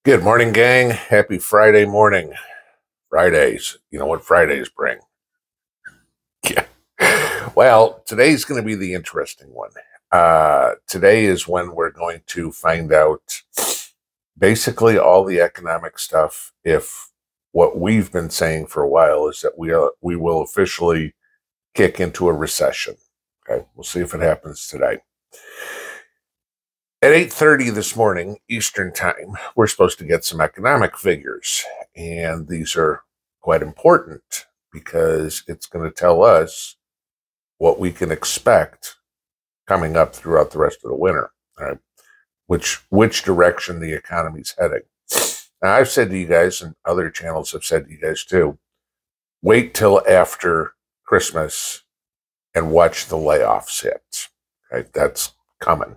Good morning, gang. Happy Friday morning. Fridays. You know what Fridays bring. Yeah. Well, today's going to be the interesting one. Today is when we're going to find out basically all the economic stuff. If what we've been saying for a while is that we will officially kick into a recession. Okay, we'll see if it happens today. At 8:30 this morning, Eastern Time, we're supposed to get some economic figures. And these are quite important because it's going to tell us what we can expect coming up throughout the rest of the winter, all right? Which direction the economy's heading. Now, I've said to you guys, and other channels have said to you guys too, wait till after Christmas and watch the layoffs hit. Okay, that's coming.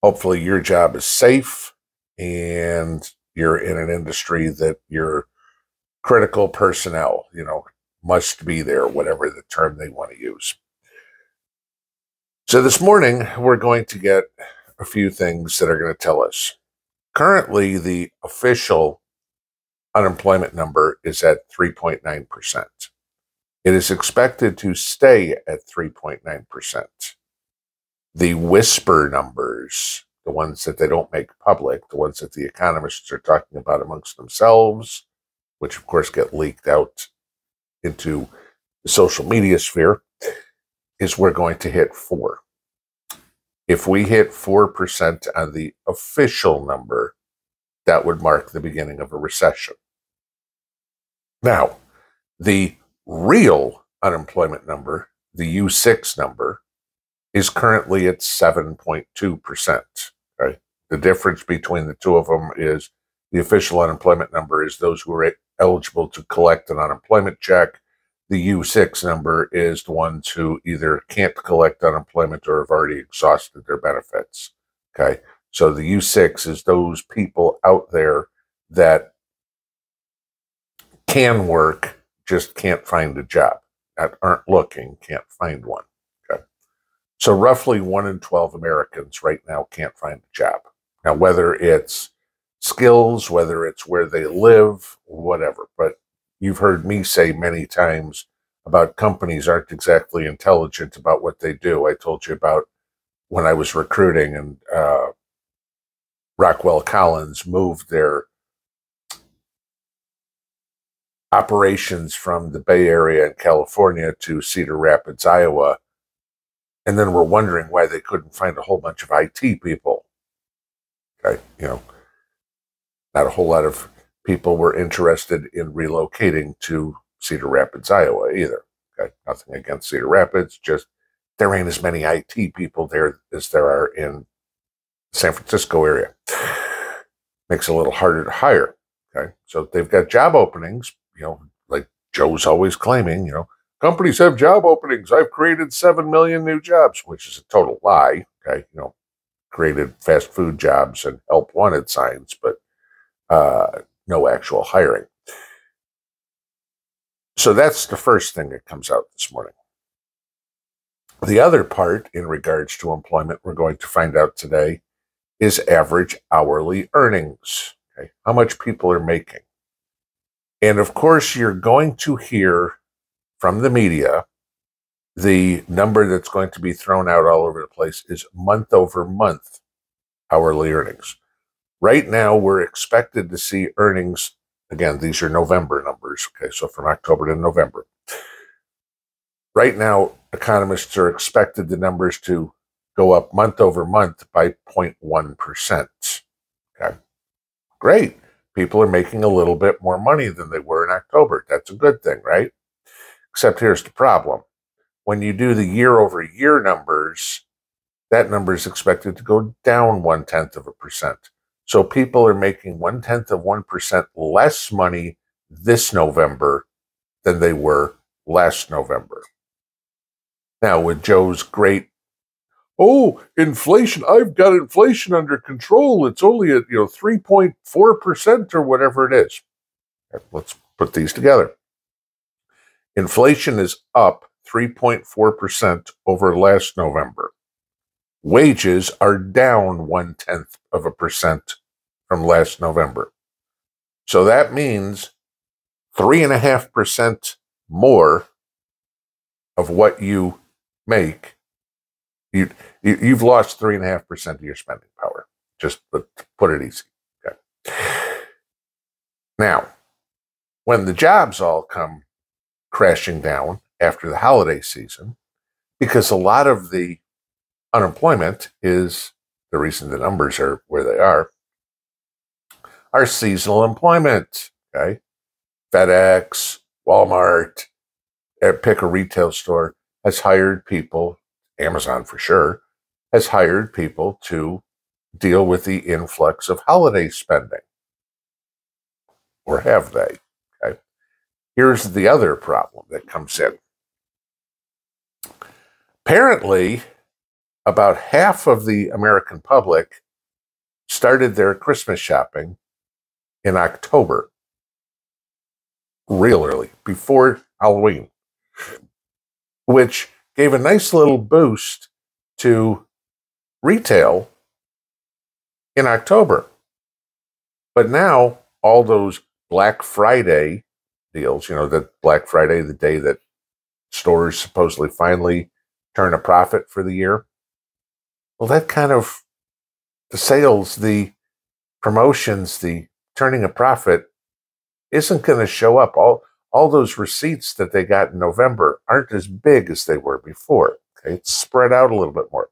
Hopefully your job is safe and you're in an industry that your critical personnel, must be there, whatever the term they want to use. So this morning, we're going to get a few things that are going to tell us. Currently, the official unemployment number is at 3.9%. It is expected to stay at 3.9%. The whisper numbers, the ones that they don't make public, the ones that the economists are talking about amongst themselves, which of course get leaked out into the social media sphere, is we're going to hit 4. If we hit 4% on the official number, that would mark the beginning of a recession. Now, the real unemployment number, the U6 number, is currently at 7.2%. Okay? The difference between the two of them is the official unemployment number is those who are eligible to collect an unemployment check. The U6 number is the ones who either can't collect unemployment or have already exhausted their benefits. Okay, so the U6 is those people out there that can work, just can't find a job, that aren't looking, can't find one. Okay, so roughly 1 in 12 Americans right now can't find a job. Now, whether it's skills, whether it's where they live, whatever. But you've heard me say many times about companies aren't exactly intelligent about what they do. I told you about when I was recruiting and Rockwell Collins moved their operations from the Bay Area in California to Cedar Rapids, Iowa, and then we're wondering why they couldn't find a whole bunch of IT people. Okay, not a whole lot of people were interested in relocating to Cedar Rapids, Iowa either. Okay, nothing against Cedar Rapids, just there ain't as many IT people there as there are in the San Francisco area. Makes it a little harder to hire. Okay, so they've got job openings, like Joe's always claiming, companies have job openings. I've created 7 million new jobs, which is a total lie. Okay, created fast food jobs and help wanted signs, but no actual hiring. So that's the first thing that comes out this morning. The other part in regards to employment we're going to find out today is average hourly earnings. Okay, how much people are making. And of course, you're going to hear from the media, the number that's going to be thrown out all over the place is month over month hourly earnings. Right now, we're expected to see earnings, again, these are November numbers, okay, so from October to November. Right now, economists are expected the numbers to go up month over month by 0.1%. Okay, great. People are making a little bit more money than they were in October. That's a good thing, right? Except here's the problem. When you do the year over year numbers, that number is expected to go down 0.1%. So people are making 0.1% less money this November than they were last November. Now, with Joe's great, inflation, I've got inflation under control. It's only at 3.4% or whatever it is. Let's put these together. Inflation is up 3.4% over last November. Wages are down 0.1% from last November. So that means 3.5% more of what you make. You've lost 3.5% of your spending power. Just to put it easy. Okay. Now, when the jobs all come crashing down after the holiday season, because a lot of the unemployment is the reason the numbers are where they are seasonal employment. Okay. FedEx, Walmart, pick a retail store, has hired people, Amazon for sure, has hired people to deal with the influx of holiday spending. Or have they? Okay. Here's the other problem that comes in. Apparently, about half of the American public started their Christmas shopping in October, real early, before Halloween, which gave a nice little boost to retail in October. But now all those Black Friday deals, that Black Friday, the day that stores supposedly finally turn a profit for the year, well, that kind of, the sales, the promotions, the turning a profit isn't going to show up. All those receipts that they got in November aren't as big as they were before. Okay? It's spread out a little bit more.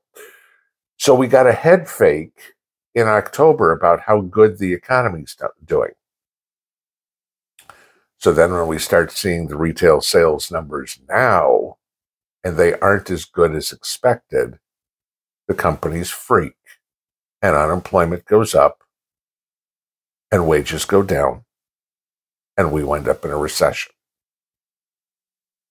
So we got a head fake in October about how good the economy's doing. So then when we start seeing the retail sales numbers now, and they aren't as good as expected, the companies freak, and unemployment goes up, and wages go down, and we wind up in a recession.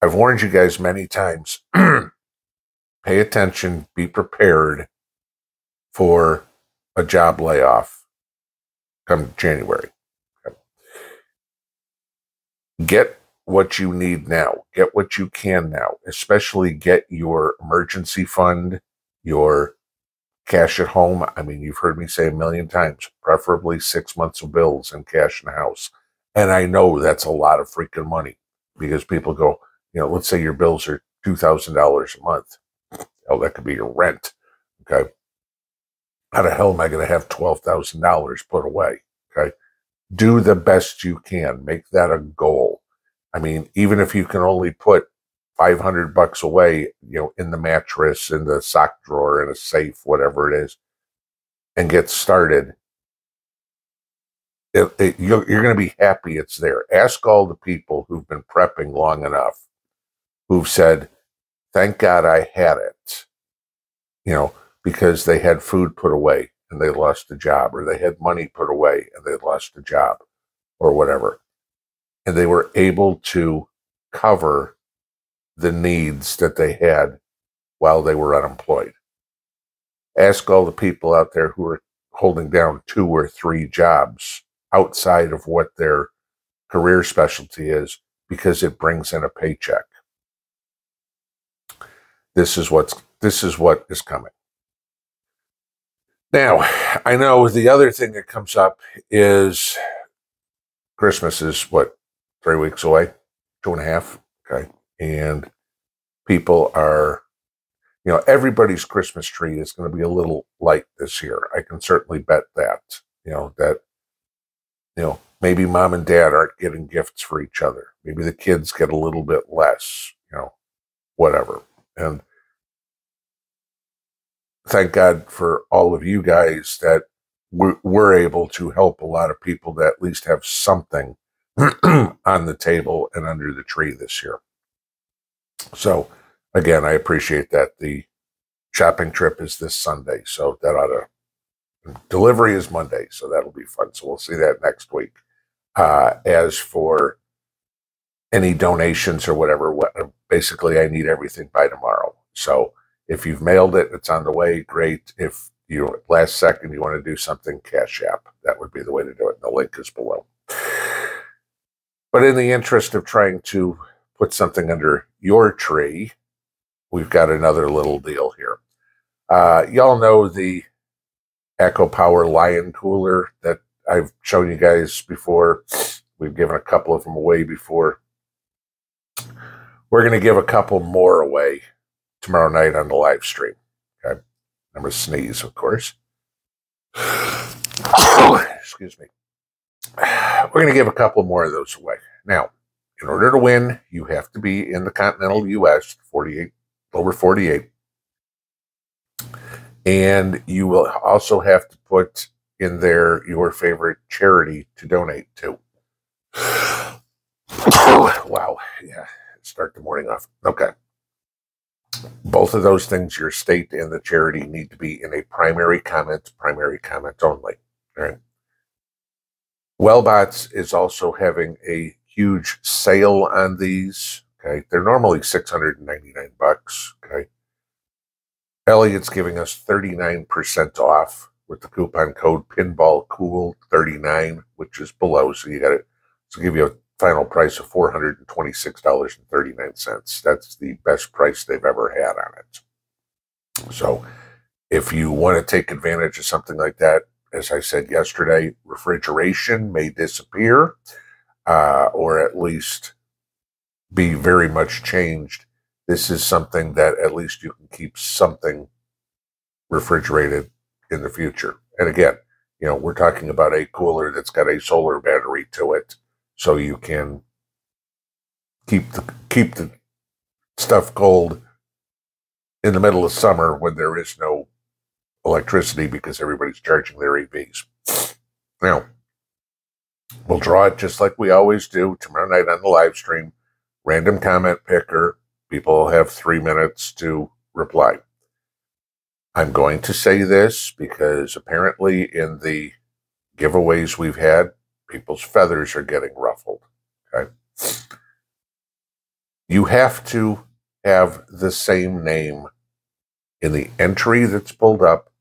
I've warned you guys many times, pay attention, be prepared for a job layoff come January. Okay. Get what you need now. Get what you can now. Especially get your emergency fund, your cash at home. I mean, you've heard me say a million times, preferably 6 months of bills and cash in the house. And I know that's a lot of freaking money because people go, let's say your bills are $2,000 a month. Oh, that could be your rent. Okay. How the hell am I going to have $12,000 put away? Okay. Do the best you can. Make that a goal. I mean, even if you can only put $500 away, in the mattress, in the sock drawer, in a safe, whatever it is, and get started, you're going to be happy it's there. Ask all the people who've been prepping long enough, who've said, thank God I had it, because they had food put away and they lost a job, or they had money put away and they lost a job, or whatever. And they were able to cover the needs that they had while they were unemployed. Ask all the people out there who are holding down 2 or 3 jobs outside of what their career specialty is, because it brings in a paycheck. This is what is coming. Now, I know the other thing that comes up is Christmas is 3 weeks away, 2.5. Okay. And people are, everybody's Christmas tree is going to be a little light this year. I can certainly bet that, maybe mom and dad aren't getting gifts for each other. Maybe the kids get a little bit less, whatever. And thank God for all of you guys that we're able to help a lot of people that at least have something on the table and under the tree this year. So, again, I appreciate that. The shopping trip is this Sunday, so that delivery is Monday, so that'll be fun. So we'll see that next week. As for any donations or whatever, basically I need everything by tomorrow. So if you've mailed it, it's on the way, great. If last second you want to do something, Cash App, that would be the way to do it. The link is below. But in the interest of trying to put something under your tree, we've got another little deal here. Y'all know the Echo Power Lion cooler that I've shown you guys before. We've given a couple of them away before. We're going to give a couple more away tomorrow night on the live stream. Okay, I'm going to sneeze, of course. Excuse me. We're going to give a couple more of those away. Now, in order to win, you have to be in the continental U.S., 48, over 48. And you will also have to put in there your favorite charity to donate to. Wow. Yeah. Start the morning off. Okay. Both of those things, your state and the charity, need to be in a primary comment only. All right. WELLBOTS is also having a huge sale on these. Okay. They're normally $699. Okay. Elliot's giving us 39% off with the coupon code PinballCool39, which is below. So you got it. So give you a final price of $426.39. That's the best price they've ever had on it. So if you want to take advantage of something like that, as I said yesterday, refrigeration may disappear or at least be very much changed. This is something that at least you can keep something refrigerated in the future. And again, you know, we're talking about a cooler that's got a solar battery to it, so you can keep the stuff cold in the middle of summer when there is no electricity because everybody's charging their EVs. Now, we'll draw it just like we always do tomorrow night on the live stream. Random comment picker. People have 3 minutes to reply. I'm going to say this because apparently in the giveaways we've had, people's feathers are getting ruffled. Okay. You have to have the same name in the entry that's pulled up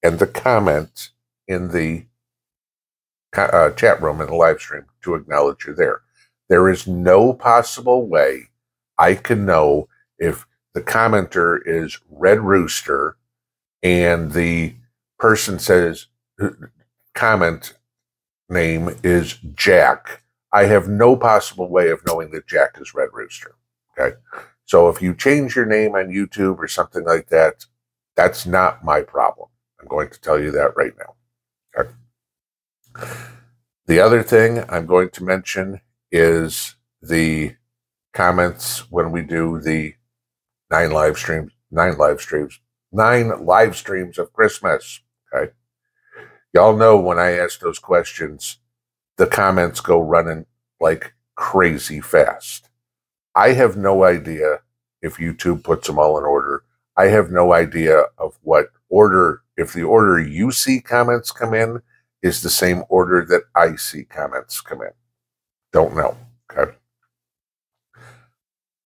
and the comment in the chat room in the live stream to acknowledge you're there. There is no possible way I can know if the commenter is Red Rooster and the person says comment name is Jack. I have no possible way of knowing that Jack is Red Rooster. Okay. So if you change your name on YouTube or something like that, that's not my problem. I'm going to tell you that right now. Okay. The other thing I'm going to mention is the comments when we do the 9 live streams of Christmas. Okay. Y'all know when I ask those questions, the comments go running like crazy fast. I have no idea if YouTube puts them all in order. I have no idea of what order, if the order you see comments come in is the same order that I see comments come in. Don't know. Okay.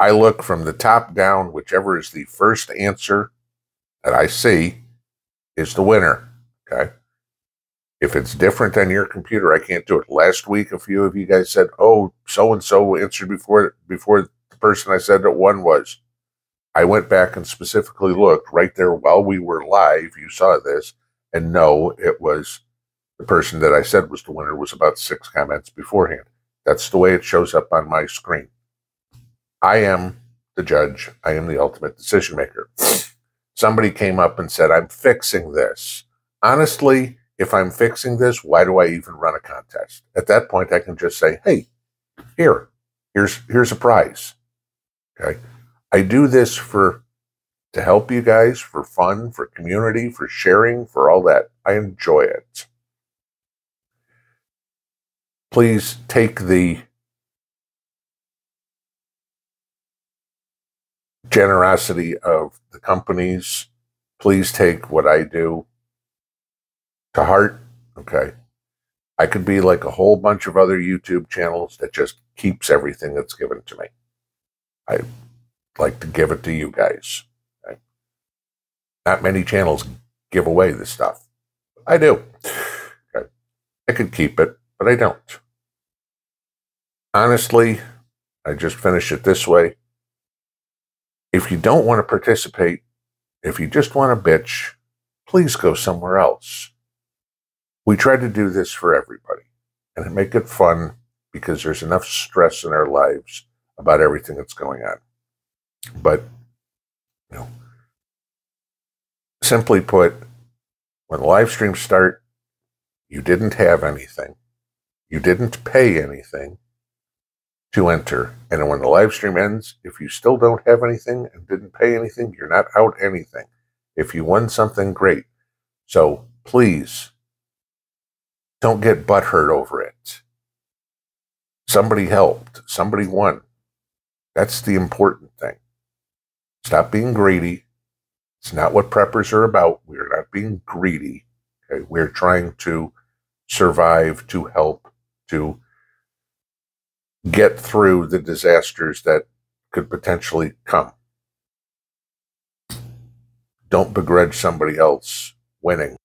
I look from the top down, whichever is the first answer that I see is the winner. Okay. If it's different on your computer, I can't do it. Last week, a few of you guys said, oh, so-and-so answered before the person I said that won was. I went back and specifically looked right there while we were live. You saw this. And no, it was the person that I said was the winner was about 6 comments beforehand. That's the way it shows up on my screen. I am the judge. I am the ultimate decision maker. Somebody came up and said, I'm fixing this. Honestly, if I'm fixing this, why do I even run a contest? At that point, I can just say, hey, here's a prize. Okay. I do this to help you guys, for fun, for community, for sharing, for all that. I enjoy it. Please take the generosity of the companies. Please take what I do to heart. Okay. I could be like a whole bunch of other YouTube channels that just keeps everything that's given to me. I like to give it to you guys. Okay. Not many channels give away this stuff. I do. Okay. I could keep it, but I don't. Honestly, I just finish it this way. If you don't want to participate, if you just want to bitch, please go somewhere else. We try to do this for everybody and make it fun because there's enough stress in our lives about everything that's going on. But, you know, simply put, when the live streams start, you didn't have anything. You didn't pay anything to enter. And when the live stream ends, if you still don't have anything and didn't pay anything, you're not out anything. If you won something, great. So please, don't get butthurt over it. Somebody helped. Somebody won. That's the important thing. Stop being greedy. It's not what preppers are about. We're not being greedy. Okay? We're trying to survive, to help, to get through the disasters that could potentially come. Don't begrudge somebody else winning.